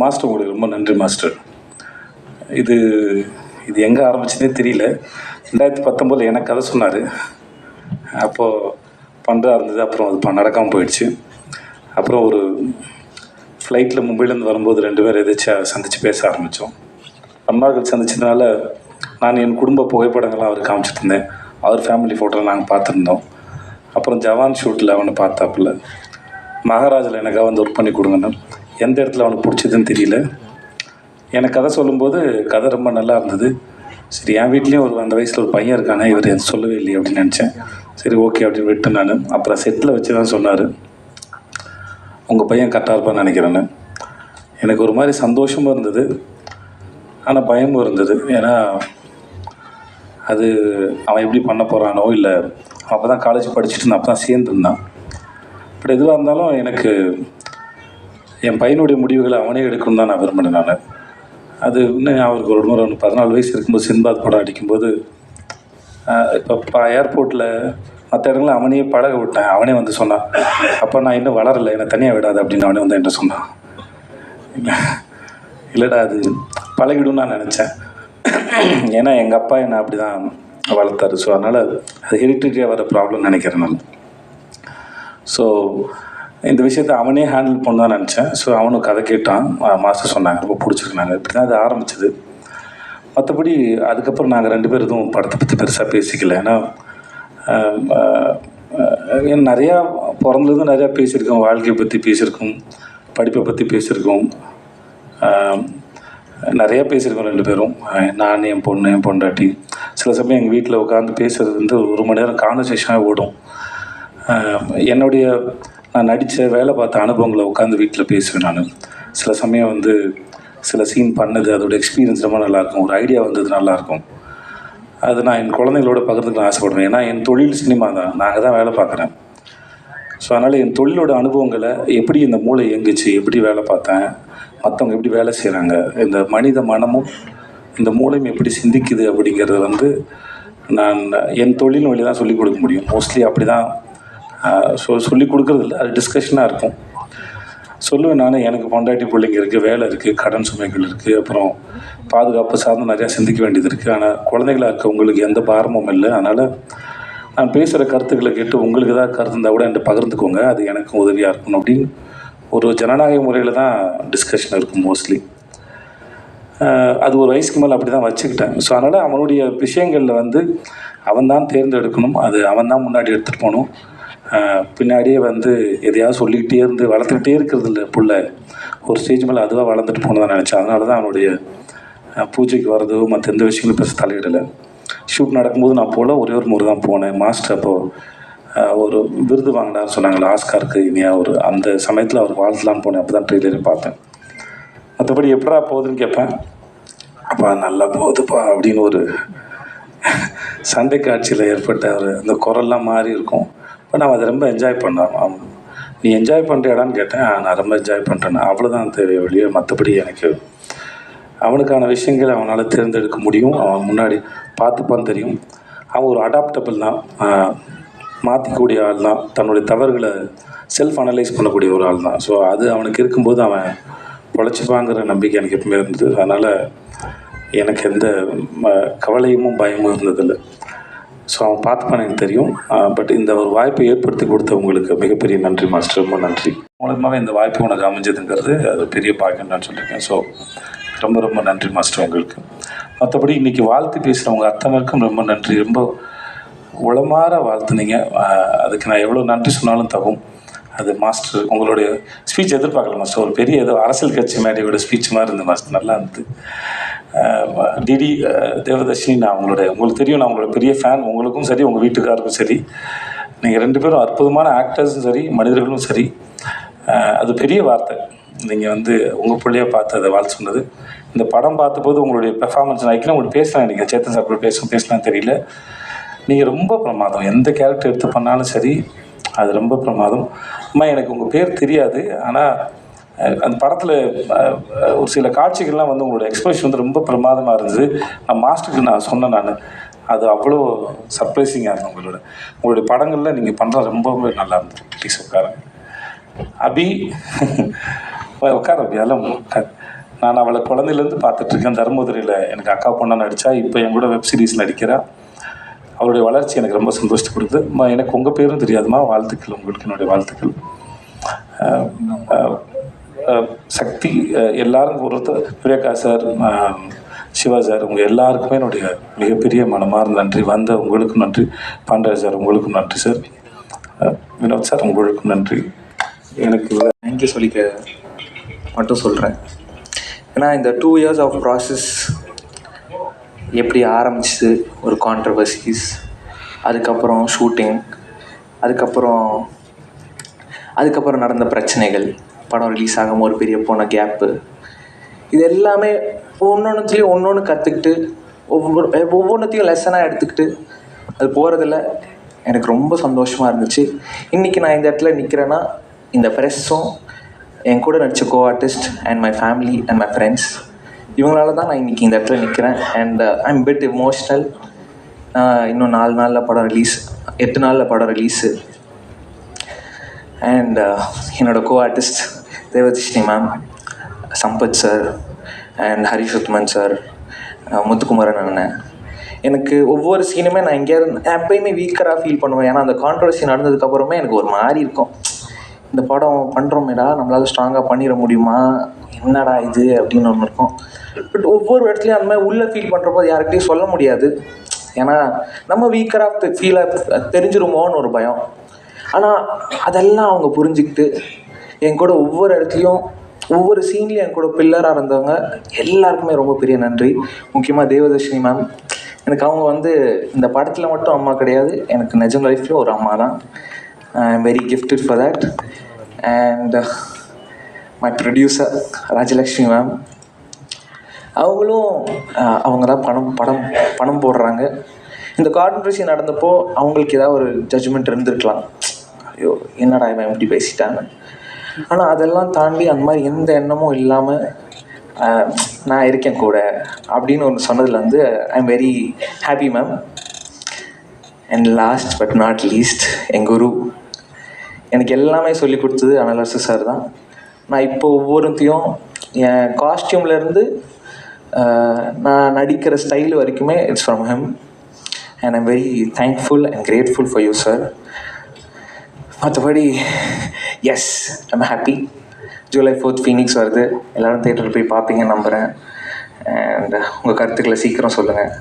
Master உங்களுக்கு ரொம்ப நன்றி மாஸ்டர். இது இது எங்கே ஆரம்பிச்சதே தெரியல. 2019 எனக்கு கதை சொன்னார். அப்போது பண்ணுறா இருந்தது. அப்புறம் அது நடக்காமல் போயிடுச்சு. அப்புறம் ஒரு ஃப்ளைட்டில் மும்பையிலேருந்து வரும்போது 2 பேர் எதாச்சும் சந்தித்து பேச ஆரம்பித்தோம். ரொம்ப நாட்கள் சந்திச்சதுனால நான் என் குடும்ப புகைப்படங்கள்லாம் அவருக்கு காமிச்சிட்டு இருந்தேன். அவர் ஃபேமிலி ஃபோட்டோலாம் நாங்கள் பார்த்துருந்தோம். அப்புறம் ஜவான் ஷூட்டில் அவனை பார்த்தாப்புல. மகாராஜில் எனக்காக வந்து ஒர்க் பண்ணி கொடுங்கன்னு. எந்த இடத்துல அவனுக்கு பிடிச்சதுன்னு தெரியல. எனக்கு கதை சொல்லும்போது கதை ரொம்ப நல்லா இருந்தது. சரி, என் வீட்லேயும் அந்த வயசில் ஒரு பையன் இருக்கானே, இவர் எனக்கு சொல்லவே இல்லையே அப்படின்னு நினச்சேன். சரி, ஓகே அப்படின்னு விட்டு நான் அப்புறம் செட்டில் வச்சு தான் சொன்னார், உங்கள் பையன் கரெக்டாக இருப்பான்னு நினைக்கிறேன்னு. எனக்கு ஒரு மாதிரி சந்தோஷமும் இருந்தது, ஆனால் பயமும் இருந்தது. ஏன்னா அது அவன் எப்படி பண்ண போகிறானோ, இல்லை அப்போ தான் காலேஜ் படிச்சுட்டு இருந்தான், அப்போ தான் சேர்ந்துருந்தான். பட் எதுவாக இருந்தாலும் எனக்கு என் பையனுடைய முடிவுகளை அவனே எடுக்கணும் தான் நான் விரும்பினேன். நான் அது இன்னும் அவருக்கு ஒரு முறை 14 வயசு இருக்கும்போது சின்பாத் படம் அடிக்கும்போது இப்போ ஏர்போர்ட்டில் மற்ற இடங்களில் அவனையே பழக விட்டேன். அவனே வந்து சொன்னான், அப்போ நான் இன்னும் வளரலை, என்னை தனியாக விடாது அப்படின்னு அவனே வந்து என்கிட்ட சொன்னான். இல்லைடா, அது பழகிடும்னு நான் நினச்சேன். ஏன்னா எங்கள் அப்பா என்னை அப்படி தான் வளர்த்தாரு. ஸோ அதனால் அது ஹெரிட்டரியாக வர ப்ராப்ளம்னு நினைக்கிறேன் நான். ஸோ இந்த விஷயத்தை அவனே ஹேண்டில் பண்ண தான் நினச்சேன். ஸோ அவனும் கதை கேட்டான், மாஸ்டர் சொன்னாங்க, ரொம்ப பிடிச்சிருக்குனாங்க. இப்படி தான் அது ஆரம்பிச்சது. மற்றபடி அதுக்கப்புறம் நாங்கள் 2 பேர் எதுவும் படத்தை பற்றி பெருசாக பேசிக்கல. ஏன்னா நிறையா பிறந்தது நிறையா பேசியிருக்கோம், வாழ்க்கையை பற்றி பேசியிருக்கோம், படிப்பை பற்றி பேசியிருக்கோம், நிறையா பேசியிருக்கோம் 2 பேரும். நான், என் பொண்ணு, என் பொண்டாட்டி. சில சமயம் எங்கள் வீட்டில் உட்காந்து பேசுகிறது வந்து 1 மணி நேரம் கான்வர்சேஷனாக ஓடும். என்னுடைய நான் நடித்த வேலை பார்த்த அனுபவங்களை உட்காந்து வீட்டில் பேசுவேன் நான். சில சமயம் வந்து சில சீன் பண்ணது, அதோடய எக்ஸ்பீரியன்ஸ் ரொம்ப நல்லாயிருக்கும், ஒரு ஐடியா வந்தது நல்லாயிருக்கும். அது நான் என் குழந்தைங்களோட பகிர்ந்துக்க ஆசைப்படுவேன். ஏன்னா என் தொழில் சினிமா தான், நாங்கள் தான் வேலை பார்க்குறேன். ஸோ அதனால் என் தொழிலோட அனுபவங்களை, எப்படி இந்த மூளை இயங்குச்சு, எப்படி வேலை பார்த்தேன், மற்றவங்க எப்படி வேலை செய்கிறாங்க, இந்த மனித மனமும் இந்த மூளையும் எப்படி சிந்திக்குது அப்படிங்கிறது வந்து நான் என் தொழில் வழி தான் சொல்லிக் கொடுக்க முடியும். மோஸ்ட்லி அப்படி தான் சொல்லிக் கொடுக்குறது இல்லை, அது டிஸ்கஷனாக இருக்கும். சொல்லுவேன் நான், எனக்கு பொண்டாட்டி பிள்ளைங்க இருக்குது, வேலை இருக்குது, கடன் சுமைகள் இருக்குது, அப்புறம் பாதுகாப்பு சார்ந்து நிறையா சிந்திக்க வேண்டியது இருக்குது. ஆனால் குழந்தைகளாக இருக்க உங்களுக்கு எந்த பாரமும் இல்லை. அதனால் நான் பேசுகிற கருத்துக்களை கேட்டு உங்களுக்கு ஏதாவது கருத்து இருந்தால் கூட என்கிட்ட பகிர்ந்துக்கோங்க, அது எனக்கும் உதவியாக இருக்கணும் அப்படின்னு ஒரு ஜனநாயக முறையில் தான் டிஸ்கஷன் இருக்கும் மோஸ்ட்லி. அது ஒரு வயசுக்கு மேலே அப்படி தான் வச்சுக்கிட்டேன். ஸோ அதனால் அவனுடைய விஷயங்களில் வந்து அவன் தான் தேர்ந்தெடுக்கணும், அது அவன் தான் முன்னாடி எடுத்துகிட்டு போகணும். பின்னாடியே வந்து எதையாவது சொல்லிக்கிட்டே இருந்து வளர்த்துக்கிட்டே இருக்கிறது இல்லை புள்ள. ஒரு ஸ்டேஜ் மேலே அதுவாக வளர்ந்துட்டு போனதான் நினச்சேன். அதனால தான் அவனுடைய பூஜைக்கு வர்றதோ மற்ற எந்த விஷயங்களும் பெருசு தலையிடலை. ஷூட் நடக்கும்போது நான் போல ஒரே ஒரு முறை தான் போனேன். மாஸ்டர் அப்போது ஒரு விருது வாங்கினார்னு சொன்னாங்களே, ஆஸ்காருக்கு இனியா, ஒரு அந்த சமயத்தில் அவர் வாழ்த்தலான்னு போனேன். அப்போ தான் ட்ரெய்லரே பார்த்தேன். மற்றபடி எப்படா போகுதுன்னு கேட்பேன், அப்பா நல்லா போகுதுப்பா அப்படின்னு ஒரு சண்டை காட்சியில் ஏற்பட்ட ஒரு அந்த குரல்லாம் மாறி இருக்கும். பட் நான் அதை ரொம்ப என்ஜாய் பண்ணேன். நீ என்ஜாய் பண்ணுறியாடான்னு கேட்டேன். நான் ரொம்ப என்ஜாய் பண்ணுறேன், அவ்வளோதான் தேவை வழியே. மற்றபடி எனக்கு அவனுக்கான விஷயங்களை அவனால் தேர்ந்தெடுக்க முடியும், அவன் முன்னாடி பார்த்துப்பான்னு தெரியும். அவன் ஒரு அடாப்டபிள் தான், மாற்றிக்கூடிய ஆள் தான், தன்னுடைய தவறுகளை செல்ஃப் அனலைஸ் பண்ணக்கூடிய ஒரு ஆள் தான். ஸோ அது அவனுக்கு இருக்கும்போது அவன் பொழைச்சிப்பாங்கிற நம்பிக்கை எனக்கு எப்பவுமே இருந்தது. அதனால் எனக்கு எந்த கவலையும் பயமும் இருந்ததில்லை. ஸோ அவன் பார்த்துப்பான்னு எனக்கு தெரியும். பட் இந்த ஒரு வாய்ப்பை ஏற்படுத்தி கொடுத்த உங்களுக்கு மிகப்பெரிய நன்றி மாஸ்டர், ரொம்ப நன்றி. மூலமாகவே இந்த வாய்ப்பு உனக்கு அமைஞ்சதுங்கிறது அது பெரிய பாக்கியம் நான் சொல்லியிருக்கேன். ஸோ ரொம்ப ரொம்ப நன்றி மாஸ்டர் உங்களுக்கு. மற்றபடி இன்றைக்கி வாழ்த்து பேசுகிறவங்க அத்தனைக்கும் ரொம்ப நன்றி. ரொம்ப உளமாற வாழ்த்துனீங்க, அதுக்கு நான் எவ்வளோ நன்றி சொன்னாலும் தகும். அது மாஸ்டர் உங்களுடைய ஸ்பீச் எதிர்பார்க்கல மாஸ்டர், ஒரு பெரிய ஏதோ அரசியல் கட்சி மேடையோட ஸ்பீச் மாதிரி இருந்தது மாஸ்டர், நல்லா இருந்தது. டிடி தேவதர்ஷினி, நான் உங்களுக்கு தெரியும், நான் உங்களோட பெரிய ஃபேன். உங்களுக்கும் சரி, உங்கள் வீட்டுக்காருக்கும் சரி, நீங்கள் 2 பேரும் அற்புதமான ஆக்டர்ஸும் சரி, மனிதர்களும் சரி. அது பெரிய வார்த்தை, நீங்கள் வந்து உங்கள் பிள்ளையாக பார்த்து அதை வாழ்த்து சொன்னது. இந்த படம் பார்த்தபோது உங்களுடைய பெர்ஃபார்மன்ஸ் நான் உங்களுக்கு பேசலாம், நீங்கள் சேத்தன் சார் கூட பேசலாம் தெரியல. நீங்கள் ரொம்ப பிரமாதம், எந்த கேரக்டர் எடுத்து பண்ணாலும் சரி அது ரொம்ப பிரமாதம். அம்மா எனக்கு உங்கள் பேர் தெரியாது, ஆனால் அந்த படத்தில் ஒரு சில காட்சிகள்லாம் வந்து உங்களோட எக்ஸ்பிரஷன் வந்து ரொம்ப பிரமாதமாக இருந்தது. நான் மாஸ்டருக்கு நான் சொன்னேன், நான் அது அவ்வளோ சர்ப்ரைசிங்காக இருந்தது. உங்களுடைய படங்களில் நீங்கள் பண்ணுற ரொம்பவே நல்லா இருந்தது. ப்ளீஸ் உட்கார அபி, உட்கார அபி, அதெல்லாம் உட்கார். நான் அவளை குழந்தையிலேருந்து பார்த்துட்ருக்கேன். தர்மபுரியில் எனக்கு அக்கா பொண்ணாக நடித்தா, இப்போ என் கூட வெப் சீரிஸ் நடிக்கிறா. அவளுடைய வளர்ச்சி எனக்கு ரொம்ப சந்தோஷத்தை கொடுக்குது. எனக்கு உங்கள் பேரும் தெரியாதுமா, வாழ்த்துக்கள், உங்களுக்கு என்னுடைய வாழ்த்துக்கள். சக்தி எல்லாரும் ஒருத்தர், விவேகா சார், சிவா சார், உங்கள் எல்லாருக்குமே என்னுடைய மிகப்பெரிய மனமார்ந்த நன்றி. வந்த உங்களுக்கும் நன்றி. பாண்டராஜ் சார் உங்களுக்கும் நன்றி சார். வினோத் சார் உங்களுக்கும் நன்றி. எனக்கு தேங்க்யூ சொல்லிக்க மட்டும் சொல்கிறேன். ஏன்னா இந்த 2 years ஆஃப் ப்ராசஸ் எப்படி ஆரம்பிச்சு, ஒரு கான்ட்ரவர்சிஸ், அதுக்கப்புறம் ஷூட்டிங், அதுக்கப்புறம் நடந்த பிரச்சனைகள், படம் ரிலீஸ் ஆகாமல் ஒரு பெரிய போன கேப்பு, இது எல்லாமே ஒவ்வொன்றுத்துலேயும் ஒன்று கற்றுக்கிட்டு ஒவ்வொன்றுத்தையும் லெசனாக எடுத்துக்கிட்டு அது போகிறதில் எனக்கு ரொம்ப சந்தோஷமாக இருந்துச்சு. இன்றைக்கி நான் இந்த இடத்துல நிற்கிறேன்னா இந்த ப்ரெஸ்ஸும் என் கூட நடித்த artist and my family and my friends இவங்களால தான் நான் இன்றைக்கி இந்த இடத்துல நிற்கிறேன். And I am bit emotional. இன்னும் 4 நாளில் படம் ரிலீஸ், 8 நாளில் படம் ரிலீஸு. அண்ட் என்னோடய artist Devadarshini ma'am, Sampath sir and Harish Uthaman sir, Muthukumaran அண்ணன், எனக்கு ஒவ்வொரு சீனுமே நான் எங்கேயாவது எப்பயுமே வீக்கராக ஃபீல் பண்ணுவேன். ஏன்னா அந்த கான்ட்ரவர்சி நடந்ததுக்கப்புறமே எனக்கு ஒரு மாதிரி இருக்கும், இந்த படம் பண்ணுறோமேடா, நம்மளால் ஸ்ட்ராங்காக பண்ணிட முடியுமா, என்னடா இது அப்படின்னு ஒன்று இருக்கும். பட் ஒவ்வொரு இடத்துலையும் அந்த மாதிரி உள்ளே ஃபீல் பண்ணுறப்போ யாருக்கிட்டையும் சொல்ல முடியாது. ஏன்னா நம்ம வீக்கராக ஃபீலாக தெரிஞ்சிருமோன்னு ஒரு பயம். ஆனால் அதெல்லாம் அவங்க புரிஞ்சுக்கிட்டு என் கூட ஒவ்வொரு இடத்துலையும் ஒவ்வொரு சீன்லேயும் என் கூட பில்லராக இருந்தவங்க எல்லாருக்குமே ரொம்ப பெரிய நன்றி. முக்கியமாக தேவதர்ஷினி மேம், எனக்கு அவங்க இந்த படத்தில் மட்டும் அம்மா கிடையாது, எனக்கு நிஜம் லைஃப்லேயும் ஒரு அம்மா தான். ஐ am very gifted for that. And my producer Rajalakshmi ma'am, அவங்க தான் பணம் போடுறாங்க. இந்த கான்ட்ரவர்சி நடந்தப்போ அவங்களுக்கு ஏதாவது ஒரு ஜட்ஜ்மெண்ட் இருந்திருக்கலாம், ஐயோ என்னடா இவன் எப்படி பேசிட்டாங்க. ஆனால் அதெல்லாம் தாண்டி அந்த மாதிரி எந்த எண்ணமும் இல்லாமல் நான் இருக்கேன் கூட அப்படின்னு ஒன்று சொன்னதில் I am very happy ma'am. And last but not least, என் குரு எனக்கு எல்லாமே சொல்லி கொடுத்தது அனலரசு சார் தான். நான் இப்போ ஒவ்வொருத்தையும் என் காஸ்டியூம்லேருந்து நான் நடிக்கிற ஸ்டைல் வரைக்குமே it's from him. And I'm very thankful and grateful for you sir. மற்றபடி yes I'm happy. July 4th Phoenix வருது, எல்லோரும் தேட்டரில் போய் பார்ப்பீங்கன்னு நம்புகிறேன். அண்ட் உங்கள் கருத்துக்களை சீக்கிரம் சொல்லுங்கள்.